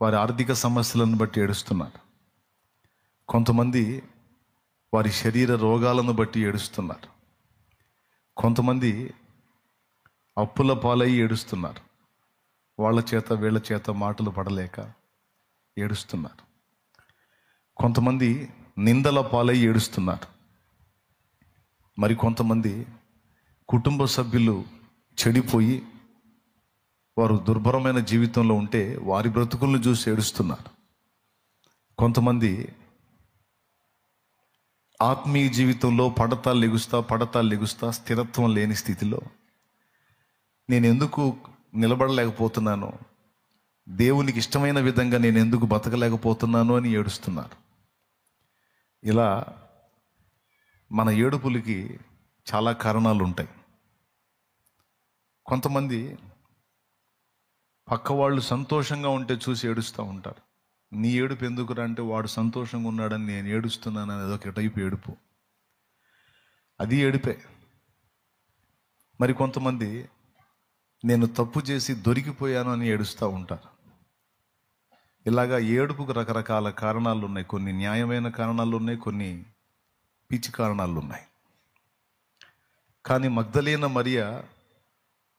వారి ఆర్థిక సమస్యలను బట్టి ఏడుస్తున్నారు. కొంతమంది వారి శరీర రోగాలను బట్టి ఏడుస్తున్నారు. కొంతమంది అప్పుల పాలై ఏడుస్తున్నారు. వాళ్ళ చేత వీళ్ళ చేత మాటలు పడలేక ఏడుస్తున్నారు. కొంతమంది నిందల పాలై ఏడుస్తున్నారు. మరి కొంతమంది కుటుంబ సభ్యులు చెడిపోయి వారు దుర్భరమైన జీవితంలో ఉంటే వారి బ్రతుకులను చూసి ఏడుస్తున్నారు. కొంతమంది ఆత్మీయ జీవితంలో పడతా లెగుస్తా స్థిరత్వం లేని స్థితిలో నేను ఎందుకు నిలబడలేకపోతున్నాను, దేవునికి ఇష్టమైన విధంగా నేను ఎందుకు బతకలేకపోతున్నాను అని ఏడుస్తున్నారు. ఇలా మన ఏడుపులకి చాలా కారణాలు ఉంటాయి. కొంతమంది పక్క వాళ్ళు సంతోషంగా ఉంటే చూసి ఏడుస్తూ ఉంటారు. నీ ఏడుపు ఎందుకురా అంటే వాడు సంతోషంగా ఉన్నాడని నేను ఏడుస్తున్నాను అనేది ఒక టైపు ఏడుపు, అది ఏడుపే. మరి కొంతమంది నేను తప్పు చేసి దొరికిపోయాను అని ఏడుస్తూ ఉంటారు. ఇలాగా ఏడుపుకు రకరకాల కారణాలు ఉన్నాయి. కొన్ని న్యాయమైన కారణాలు ఉన్నాయి, కొన్ని పిచ్చి కారణాలు ఉన్నాయి. కానీ మగ్దలేన మరియ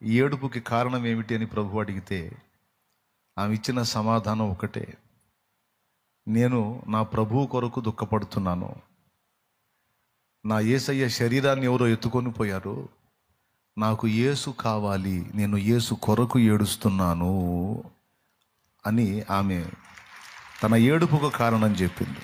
ఏడుపుకి కారణం ఏమిటి అని ప్రభువు అడిగితే ఆమె ఇచ్చిన సమాధానం ఒకటే, నేను నా ప్రభువు కొరకు దుఃఖపడుతున్నాను. నా యేసయ్య శరీరాన్ని ఎవరో ఎత్తుకొని పోయారు, నాకు యేసు కావాలి, నేను యేసు కొరకు ఏడుస్తున్నాను అని ఆమె తన ఏడుపుకు కారణం చెప్పింది.